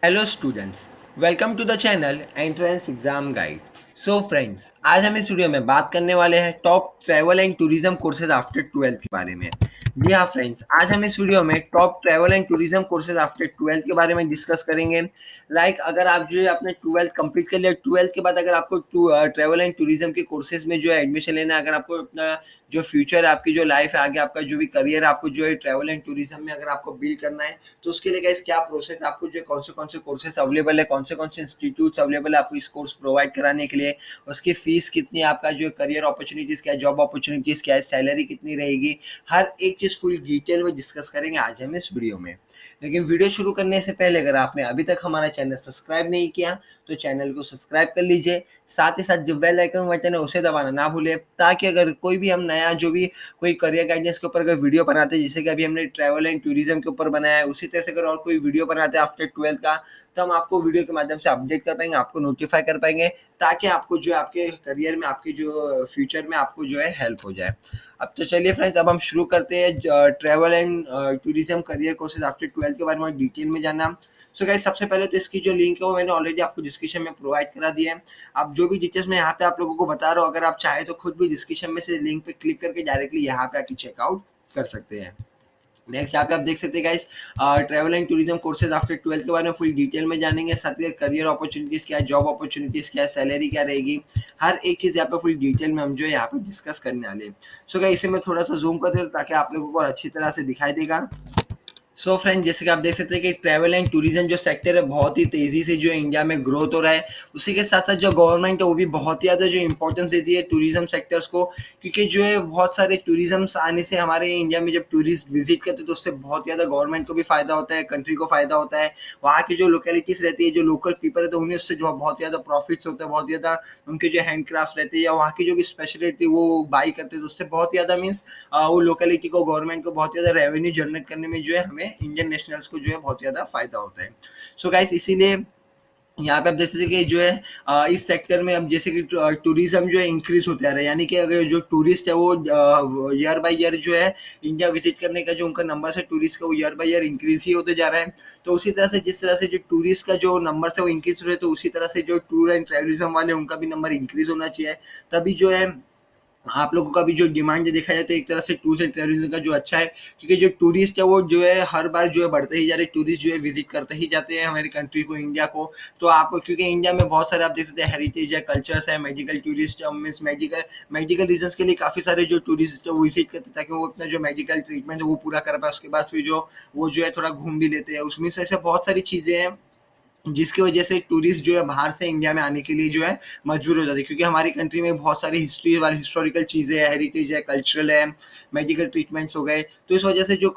Hello students, welcome to the channel entrance exam guide. So friends, आज हम इस video में बात करने वाले हैं top travel and tourism courses after 12th के बारे में। जी हाँ फ्रेंड्स, आज हम इस वीडियो में top travel and tourism courses after 12th के बारे में डिस्कस करेंगे। अगर आप जो है अपने 12th कंप्लीट कर लिया, 12th के बाद अगर आपको ट्रैवल एंड टूरिज्म के कोर्सेज में जो है एडमिशन लेना है, अगर आपको अपना जो फ्यूचर है, आपकी जो लाइफ है, आगे आपका जो भी करियर है, आपको जो है ट्रैवल एंड टूरिज्म में अगर आपको बिल्ड करना है, तो उसके लिए गाइस क्या प्रोसेस, आपको जो कौन से कोर्सेज अवेलेबल है, कौन से इंस्टीट्यूट्स अवेलेबल है आपको इस कोर्स प्रोवाइड कराने के लिए, उसकी फीस कितनी है, आपका जो करियर अपॉर्चुनिटीज क्या है, जॉब अपॉर्चुनिटीज क्या है, सैलरी कितनी रहेगी, हर एक चीज फुल डिटेल में डिस्कस करेंगे आज हम इस वीडियो में। लेकिन वीडियो शुरू करने से पहले अगर आपने अभी तक हमारा चैनल सब्सक्राइब नहीं किया तो चैनल को सब्सक्राइब कर लीजिए। साथ ही साथ जो बेल आइकन बटन है उसे दबाना ना भूले, ताकि अगर कोई भी हम नया जो भी कोई करियर गाइडेंस के ऊपर अगर वीडियो बनाते हैं, जैसे कि अभी हमने ट्रैवल एंड टूरिज्म के ऊपर बनाया है, उसी तरह से अगर और कोई वीडियो बनाते हैं आफ्टर 12th का, तो हम आपको वीडियो के माध्यम से अपडेट कर पाएंगे, आपको नोटिफाई कर पाएंगे, ताकि आपको जो है आपके करियर में, आपके जो फ्यूचर में आपको जो है हेल्प हो जाए। अब तो चलिए फ्रेंड्स, अब हम शुरू करते हैं travel and tourism career courses after 12th के बारे में डिटेल में जानना। सो गाइस, सबसे पहले तो इसकी जो लिंक है वो मैंने ऑलरेडी आपको डिस्क्रिप्शन में प्रोवाइड करा दिया है। अब जो भी डिटेल्स मैं यहाँ पे आप लोगों को बता रहा हूँ, अगर आप चाहे तो खुद भी डिस्क्रिप्शन में से लिंक पे क्लिक करके डायरेक्टली यहाँ पे आके चेकआउट कर सकते हैं। नेक्स्ट यहाँ पे आप देख सकते हैं guys, travel and tourism courses after 12th के बारे में फुल डिटेल में जानेंगे, साथ ही करियर अपॉर्चुनिटीज क्या है, जॉब अपॉर्चुनिटीज क्या है, सैलरी क्या रहेगी, हर एक चीज यहाँ पे फुल डिटेल में हम जो है यहाँ पे डिस्कस करने वाले हैं। सो गाइस, इसे मैं थोड़ा सा जूम कर देता हूँ ताकि आप लोगों को और अच्छी तरह से दिखाई देगा। सो फ्रेंड, जैसे कि आप देख सकते हैं कि ट्रैवल एंड टूरिज्म जो सेक्टर है बहुत ही तेजी से जो है इंडिया में ग्रोथ हो रहा है। उसी के साथ साथ जो गवर्नमेंट है वो भी बहुत ही ज़्यादा जो इंपॉर्टेंस देती है टूरिज्म सेक्टर्स को, क्योंकि जो है बहुत सारे टूरिज्म आने से हमारे इंडिया में जब टूरिस्ट विजिट करते हैं तो उससे बहुत ज़्यादा गवर्नमेंट को भी फायदा होता है, कंट्री को फायदा होता है। वहाँ की जो लोकेलिटीज रहती है, जो लोकल पीपल है, तो उन्हें उससे जो बहुत ज़्यादा प्रॉफिट्स होता है, बहुत ज़्यादा उनके जो हैंडक्राफ्ट रहते हैं या वहाँ की जो भी स्पेशलिटी वो बाई करते हैं, तो उससे बहुत ज़्यादा मीन्स वो लोकेलिटी को, गवर्नमेंट को बहुत ज़्यादा रेवेन्यू जनरेट करने में जो है हमें इंडियन नेशनल्स को जो है बहुत ज़्यादा फायदा होता है। सो गाइस, इसीलिए यहाँ पे आप देख सकते हैं कि जो है इस सेक्टर में अब जैसे कि टूरिज्म जो है इंक्रीज होते आ रहा है, यानी कि अगर जो टूरिस्ट है वो ईयर बाय ईयर जो है इंडिया विजिट करने का जो उनका नंबर है टूरिस्ट का, वो ईयर बाय ईयर इंक्रीज ही होते जा रहा है। तो उसी तरह से जिस तरह से जो टूरिस्ट का जो नंबर है वो इंक्रीज हो रहा है, तो उसी तरह से जो टूर एंड ट्रैवलिज्म वाले उनका भी नंबर इंक्रीज होना चाहिए। तभी जो है आप लोगों का भी जो डिमांड देखा जाए तो एक तरह से टूर्स एंड टूरिज्म का जो अच्छा है, क्योंकि जो टूरिस्ट है वो जो है हर बार जो है बढ़ते ही जा रहे, टूरिस्ट जो है विजिट करते ही जाते हैं हमारी कंट्री को, इंडिया को। तो आपको, क्योंकि इंडिया में बहुत सारे आप देख सकते हैं हेरिटेज है, कल्चर्स है, medical tourist means medical medical reason के लिए काफ़ी सारे जो टूरिस्ट विजिट करते हैं, ताकि वो अपना जो मेडिकल ट्रीटमेंट है वो पूरा कर पाए, उसके बाद फिर जो वो जो है थोड़ा घूम भी लेते हैं, उसमें से ऐसे बहुत सारी चीज़ें हैं जिसकी वजह से टूरिस्ट जो है बाहर से इंडिया में आने के लिए जो है मजबूर हो जाते हैं, क्योंकि हमारी कंट्री में बहुत सारी हिस्ट्री वाली हिस्टोरिकल चीज़ें हैं, हेरिटेज है, कल्चरल है, मेडिकल ट्रीटमेंट्स हो गए। तो इस वजह से जो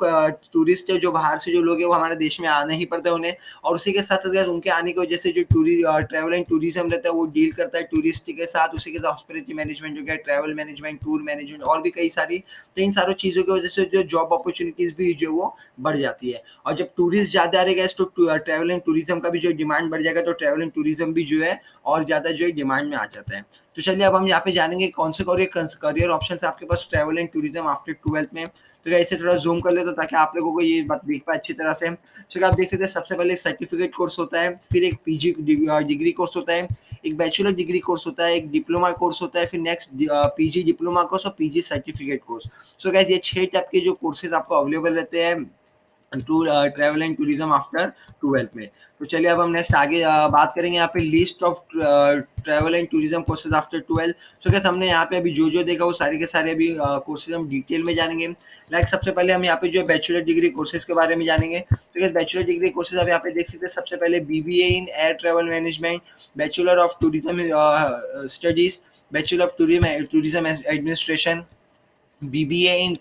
टूरिस्ट है, जो बाहर से जो लोग हैं वो हमारे देश में आना ही पड़ता है उन्हें। और उसी के साथ साथ उनके आने की वजह से जो ट्रैवल एंड टूरिज्म रहता है वो डील करता है टूरिस्ट के साथ, उसी के साथ हॉस्पिटलिटी मैनेजमेंट हो गया, ट्रैवल मैनेजमेंट, टूर मैनेजमेंट और भी कई सारी। तो इन सारी चीज़ों की वजह से जो जॉब अपॉर्चुनिटीज भी जो वो बढ़ जाती है। और जब टूरिस्ट ज़्यादा आ रहेगा तो ट्रैवल एंड टूरिज्म का भी जो डिमांड बढ़ जाएगा, तो ट्रैवल एंड टूरिज्म भी जो है और ज़्यादा जो है डिमांड में आ जाता है। तो चलिए अब हम यहाँ पे जानेंगे कौन से करियर ऑप्शन है आपके पास travel and tourism after 12th में। तो क्या इसे थोड़ा जूम कर ले तो ताकि आप लोगों को ये बात दिख पाए अच्छी तरह से। तो आप देख सकते हैं सबसे पहले सर्टिफिकेट कोर्स होता है, फिर एक पीजी डिग्री कोर्स होता है, एक बैचलर डिग्री कोर्स होता है, एक डिप्लोमा कोर्स होता है, फिर नेक्स्ट पीजी डिप्लोमा कोर्स और PG certificate course. So guys, ये 6 टाइप के जो कोर्सेज आपको अवेलेबल रहते हैं tour travel and tourism after 12th में। तो चलिए अब हम नेक्स्ट आगे बात करेंगे यहाँ पे list of travel and tourism courses after 12th। सो क्या हमने यहाँ पे अभी जो देखा वो सारे के सारे अभी कोर्सेज हम डिटेल में जानेंगे। सबसे पहले हम यहाँ पे जो बैचलर डिग्री कोर्सेज के बारे में जानेंगे। तो क्या बैचलर डिग्री कोर्सेज आप यहाँ पे देख सकते हैं, सबसे पहले BBA in air travel management, bachelor of tourism studies, bachelor of tourism administration, BBA in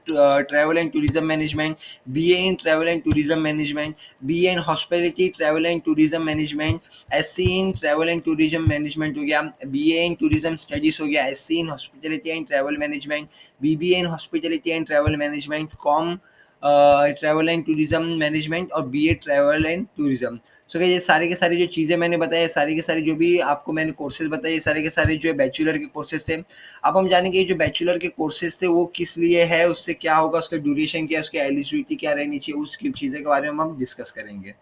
Travel and Tourism Management, BA in Travel and Tourism Management, BA in Hospitality Travel and Tourism Management, SC in Travel and Tourism Management हो गया, BA in Tourism Studies हो गया, SC in Hospitality and Travel Management, BBA in Hospitality and Travel Management, travel and tourism management और BA travel and tourism. सो ये सारे के सारी जो चीज़ें मैंने बताई, सारी के सारी जो भी आपको मैंने कोर्सेज बताए, सारे के सारे जो है बैचलर के कोर्सेज थे। अब हम जानेंगे जो बैचलर के कोर्सेज थे वो किस लिए है, उससे क्या होगा, उसका ड्यूरेशन क्या है, उसकी एलिजिबिलिटी क्या रहनी चाहिए, उसकी चीज़ें के बारे में हम डिस्कस करेंगे।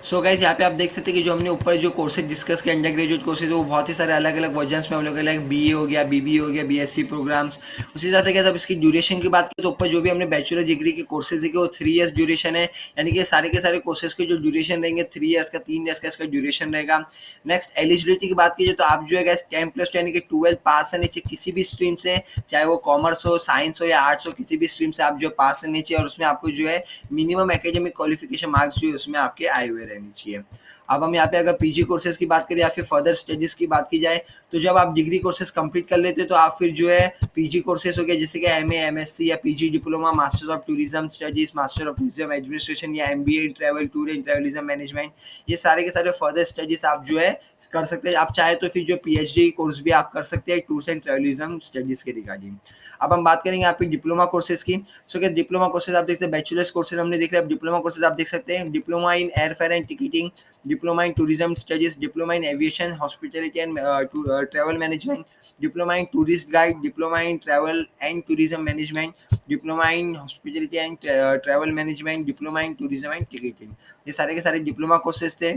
सो गाइस यहाँ पे आप देख सकते हैं कि जो हमने ऊपर जो कोर्सेज डिस्कस किए अंडर ग्रेजुएट कोर्सेज वो बहुत ही सारे अलग अलग वर्जन्स में अवेलेबल है, बीए हो गया, बीबी हो गया, बीएससी प्रोग्राम्स। उसी तरह से क्या सब इसकी ड्यूरेशन की बात करें तो ऊपर जो भी हमने बैचलर डिग्री के कोर्सेज देखे वो 3 ईयर्स ड्यूरेशन है, यानी कि सारे के सारे कोर्सेज के जो ड्यूरेशन रहेंगे 3 ईयर्स का, 3 ईयर्स का इसका ड्यूरेशन रहेगा। नेक्स्ट एलिजिबिलिटी की बात कीजिए तो आप जो है गाइस 10+2 यानी कि 12 पास रहने चाहिए किसी भी स्ट्रीम से, चाहे वो कॉमर्स हो, साइंस हो या आर्ट्स हो, किसी भी स्ट्रीम से आप जो पास रहने चाहिए और उसमें आपको जो है मिनिमम एकेडमिक क्वालिफिकेशन मार्क्स जो है उसमें आपके आए हुए रहने चाहिए। अब हम यहाँ पे अगर पीजी कोर्सेज की बात करें या फिर फर्दर स्टडीज की बात की जाए तो जब आप डिग्री कोर्सेज कंप्लीट कर लेते हैं तो आप फिर जो है पीजी कोर्सेज हो गया जैसे कि एमए, एमएससी या PG diploma, master of tourism studies, master of tourism administration या MBA travel tour and travelism management, ये सारे के सारे फर्दर स्टडीज आप जो है कर सकते हैं। आप चाहे तो फिर जो पीएचडी कोर्स भी आप कर सकते हैं टूर्स एंड ट्रैवलिज्म स्टडीज के रिगार्डिंग। अब हम बात करेंगे यहाँ पे डिप्लोमा कोर्सेज की। सो क्या डिप्लोमा कोर्सेज आप देखते हैं, बैचलर्स कोर्सेज हमने देख लिया, अब डिप्लोमा कोर्सेज आप देख सकते हैं diploma in airfare and ticketing, diploma in tourism studies, diploma in aviation, hospitality and travel management, diploma in tourist guide, diploma in travel and tourism management, diploma in hospitality and travel management, diploma in tourism and ticketing। ये सारे के सारे diploma courses थे।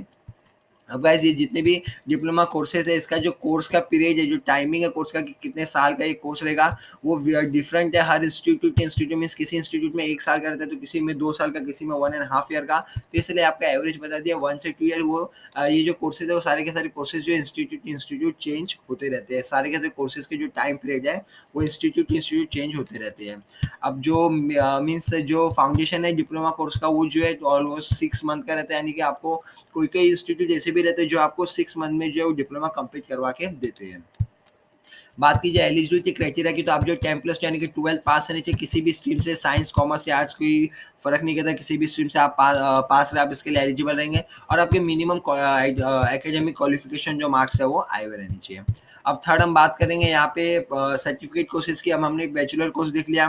अब guys ये जितने भी diploma courses है इसका जो कोर्स का पीरियड है, जो टाइमिंग है कोर्स का कि कितने साल का ये कोर्स रहेगा वो डिफरेंट है हर इंस्टीट्यूट के इंस्टीट्यूट मीन्स किसी इंस्टीट्यूट में 1 साल का रहता है तो किसी में 2 साल का, किसी में 1.5 ईयर का। तो इसलिए आपका एवरेज बता दिया 1 से 2 ईयर। वो ये जो कोर्सेज है वो सारे के सारे कोर्सेज जो इंस्टीट्यूट इंस्टीट्यूट चेंज होते रहते हैं, सारे के सारे कोर्सेज के जो टाइम पीरियड है वो इंस्टीट्यूट इंस्टीट्यूट चेंज होते रहते हैं। अब जो मीन्स जो फाउंडेशन है डिप्लोमा कोर्स का वो जो है ऑलमोस्ट 6 मंथ का रहता है, यानी कि आपको कोई कोई इंस्टीट्यूट ऐसे भी रहते हैं जो आपको 6 मंथ में जो है वो डिप्लोमा कंप्लीट करवा के देते हैं। बात की जाए एलिजिबिलिटी क्राइटेरिया की तो आप जो 10+2 यानी कि 12 पास रहने चाहिए किसी भी स्ट्रीम से, साइंस कॉमर्स या आर्ट्स कोई फर्क नहीं करता, किसी भी स्ट्रीम से आप पास रहे आप इसके लिए एलिजिबल रहेंगे और आपके मिनिमम एकेडमिक क्वालिफिकेशन जो मार्क्स है वो आए हुए रहने चाहिए। अब थर्ड हम बात करेंगे यहाँ पे सर्टिफिकेट कोर्सेज की। अब हमने बैचलर कोर्स देख लिया,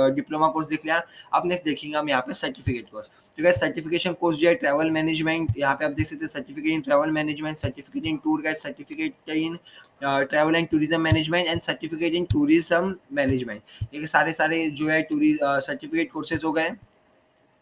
डिप्लोमा कोर्स देख लिया, अब नेक्स्ट देखेंगे हम यहाँ पे सर्टिफिकेट कोर्स। तो गाइस सर्टिफिकेशन कोर्स जो है ट्रैवल मैनेजमेंट, यहाँ पे आप देख सकते हैं certificate in travel management, certificate in tour guide, certificate in travel and tourism management and certificate in tourism management. ये सारे सारे जो है सर्टिफिकेट कोर्सेज हो गए।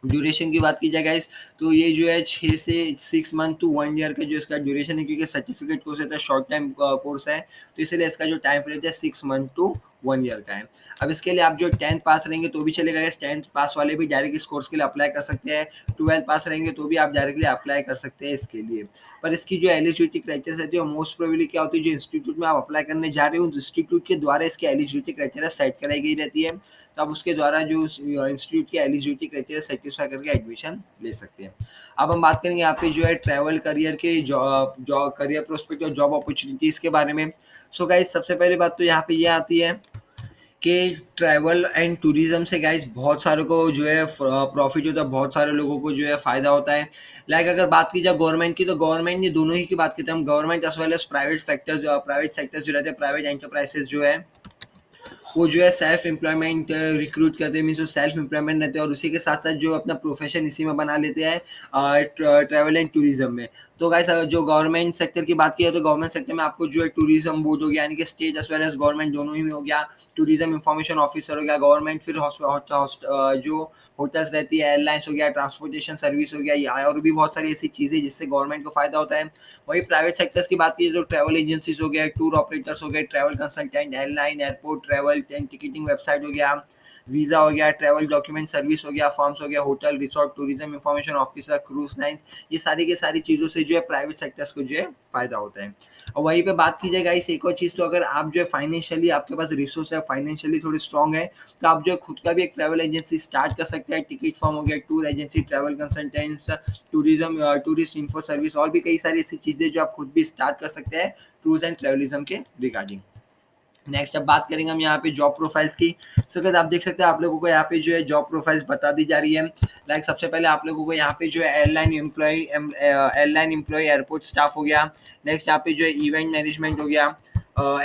ड्यूरेशन की बात की जाए गाइस तो ये जो है 6 से 6 मंथ टू 1 ईयर का जो इसका ड्यूरेशन है, क्योंकि सर्टिफिकेट कोर्स है तो शॉर्ट टाइम कोर्स है तो इसलिए इसका जो टाइम पीरियड है 6 मंथ टू 1 ईयर का है। अब इसके लिए आप जो 10th पास रहेंगे तो भी चलेगा गाइस, 10th पास वाले भी डायरेक्ट इस कोर्स के लिए अप्लाई कर सकते हैं, 12th पास रहेंगे तो भी आप डायरेक्टली अप्लाई कर सकते हैं इसके लिए। पर इसकी जो एलिजिबिलिटी क्राइटेरिया रहती है मोस्ट प्रोबेबली क्या होती है, जो इंस्टीट्यूट में आप अप्लाई करने जा रहे हो उस इंस्टीट्यूट के द्वारा इसकी एलिजिबिलिटी क्राइटेरिया सेट कराई गई रहती है, तो आप उसके द्वारा जो इंस्टीट्यूट की एलिजिबिलिटी क्राइटेरिया सेटिस्फाई करके एडमिशन ले सकते हैं। अब हम बात करेंगे यहाँ पे जो है ट्रैवल करियर के जॉब करियर प्रोस्पेक्ट और जॉब अपॉर्चुनिटीज़ के बारे में। सो गाइस सबसे पहली बात तो यहाँ पे ये आती है कि ट्रैवल एंड टूरिज्म से गाइस बहुत सारे को जो है प्रॉफिट होता है, बहुत सारे लोगों को जो है फ़ायदा होता है। लाइक अगर बात की जाए गवर्नमेंट की तो गवर्नमेंट ने दोनों ही की बात करते हैं हम, government as well as private sector जो रहते हैं, प्राइवेट एंटरप्राइजेस जो है वो जो है सेल्फ एम्प्लॉयमेंट रिक्रूट करते हैं, मीन्स जो सेल्फ एम्प्लॉयमेंट रहते हैं और उसी के साथ साथ जो अपना प्रोफेशन इसी में बना लेते हैं ट्रैवल एंड टूरिज्म में। तो गाइस जो गवर्नमेंट सेक्टर की बात की है तो गवर्नमेंट सेक्टर में आपको जो है टूरिज्म बोर्ड हो गया, यानी कि state as well as government दोनों ही में हो गया, टूरिज्म इंफॉर्मेशन ऑफिसर हो गया गवर्नमेंट, फिर जो होटल्स रहती है, एयरलाइंस हो गया, ट्रांसपोर्टेशन सर्विस हो गया, या और भी बहुत सारी ऐसी चीज़ें जिससे गवर्नमेंट को फायदा होता है। वही प्राइवेट सेक्टर्स की बात की तो ट्रैवल एजेंसीज हो गया, टूर ऑपरेटर्स हो गए, travel consultant, airline, airport, travel and ticketing website हो गया, वीज़ा हो गया, ट्रैवल डॉक्यूमेंट सर्विस हो गया, फॉर्म्स हो गया, hotel resort tourism information officer, cruise lines, ये सारी की सारी चीज़ों से जो है प्राइवेट सेक्टर्स को जो है फायदा होता है। और वहीं पे बात की जाएगा इस एक और चीज़, तो अगर आप जो है फाइनेंशियली आपके पास रिसोर्स है, फाइनेंशियली थोड़ी स्ट्रॉन्ग है तो आप जो है खुद का भी एक ट्रैवल एजेंसी स्टार्ट कर सकते हैं। टिकट फॉर्म हो गया, tour agency, travel consultants, tourist info service और भी कई सारी ऐसी चीज़ें जो आप खुद भी स्टार्ट कर सकते हैं टूर्स एंड ट्रैवलिज्म के रिगार्डिंग। नेक्स्ट अब बात करेंगे हम यहाँ पे जॉब प्रोफाइल्स की। सो गाइस आप देख सकते हैं आप लोगों को यहाँ पे जो है जॉब प्रोफाइल्स बता दी जा रही है। लाइक सबसे पहले आप लोगों को यहाँ पे जो है एयरलाइन एम्प्लॉय एयरपोर्ट स्टाफ हो गया। नेक्स्ट यहाँ पे जो है इवेंट मैनेजमेंट हो गया,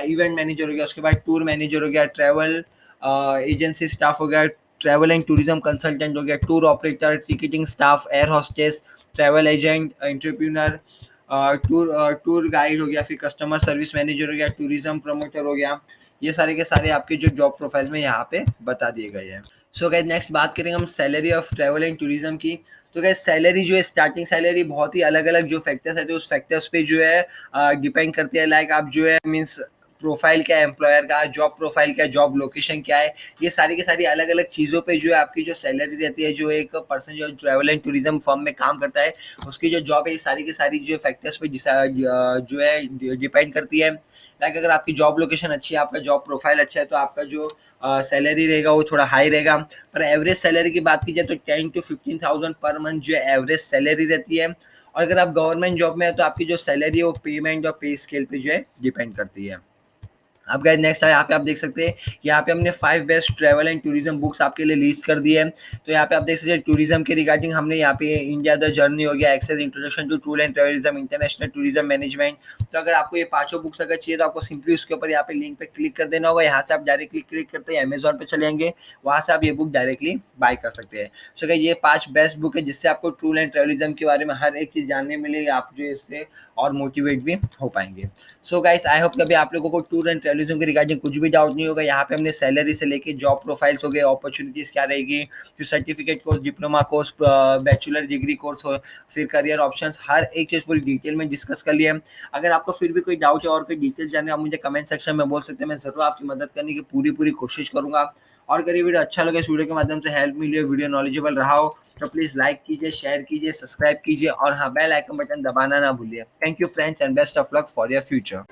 इवेंट मैनेजर हो गया, उसके बाद टूर मैनेजर हो गया, ट्रैवल एजेंसी स्टाफ हो गया, ट्रैवल एंड टूरिज्म कंसल्टेंट हो गया, tour operator, ticketing staff, air hostess, travel agent, entrepreneur, tour guide हो गया, फिर कस्टमर सर्विस मैनेजर हो गया, टूरिज्म प्रमोटर हो गया। ये सारे के सारे आपके जो जॉब प्रोफाइल में यहाँ पे बता दिए गए हैं। सो गाइस नेक्स्ट बात करेंगे हम salary of travel and tourism की। तो गाइस सैलरी जो है, स्टार्टिंग सैलरी बहुत ही अलग-अलग जो फैक्टर्स है, तो उस फैक्टर्स पे जो है डिपेंड करती है। लाइक आप जो है मीन्स प्रोफाइल क्या है एम्प्लॉयर का, जॉब प्रोफाइल क्या है, जॉब लोकेशन क्या है, ये सारी की सारी अलग-अलग चीज़ों पे जो है आपकी जो सैलरी रहती है, जो एक पर्सन जो ट्रैवल एंड टूरिज्म फर्म में काम करता है, उसकी जो जॉब है, ये सारी की सारी जो फैक्टर्स पे जो है डिपेंड करती है। लाइक अगर आपकी जॉब लोकेशन अच्छी है, आपका जॉब प्रोफाइल अच्छा है, तो आपका जो सैलरी रहेगा वो थोड़ा हाई रहेगा। पर एवरेज सैलरी की बात की जाए तो 10 to 15,000 पर मंथ जो है एवरेज सैलरी रहती है। और अगर आप गवर्नमेंट जॉब में है तो आपकी जो सैलरी है वो पेमेंट और पे स्केल पे जो है डिपेंड करती है। अब गाइस नेक्स्ट है, यहाँ पे आप देख सकते हैं, यहाँ पे हमने 5 best travel and tourism books आपके लिए लिस्ट कर दी है। तो यहाँ पे आप देख सकते हैं टूरिज्म के रिगार्डिंग हमने यहाँ पे इंडिया द जर्नी हो गया, access introduction to tour and tourism, international tourism management. तो अगर आपको ये पांचों बुक्स अगर चाहिए तो आपको सिंपली उसके ऊपर यहाँ पे लिंक पे क्लिक कर देना होगा। यहाँ से आप डायरेक्टली क्लिक करते हैं अमेजोन पे चले जाएंगे, वहाँ से आप ये बुक डायरेक्टली बाय कर सकते हैं। सो गाइस ये 5 बेस्ट बुक है जिससे आपको टूर एंड टूरिज्म के बारे में हर एक चीज़ जानने मिलेगी, आप जो है इससे और मोटिवेट भी हो पाएंगे। सो गाइस आई होप कभी आप लोगों को टूर एंड ट्रैवलिज्म के रिगार्डिंग कुछ भी डाउट नहीं होगा। यहाँ पे हमने सैलरी से लेके जॉब प्रोफाइल्स हो गए, अपॉर्चुनिटीज़ क्या रहेगी, फिर certificate course, diploma course, bachelor degree course हो, फिर करियर ऑप्शंस, हर एक चीज़ फुल डिटेल में डिस्कस कर लिया। अगर आपको फिर भी कोई डाउट है और कोई डिटेल्स जानने, आप मुझे कमेंट सेक्शन में बोल सकते हैं, मैं ज़रूर आपकी मदद करने की पूरी पूरी कोशिश करूँगा। और अगर ये वीडियो अच्छा लगे, इस वीडियो के माध्यम से हेल्प मिली हो, वीडियो नॉलेजेबल रहा हो, तो प्लीज़ लाइक कीजिए, शेयर कीजिए, सब्सक्राइब कीजिए और हाँ बेल आइकन बटन दबाना ना भूलिए। Thank you friends and best of luck for your future.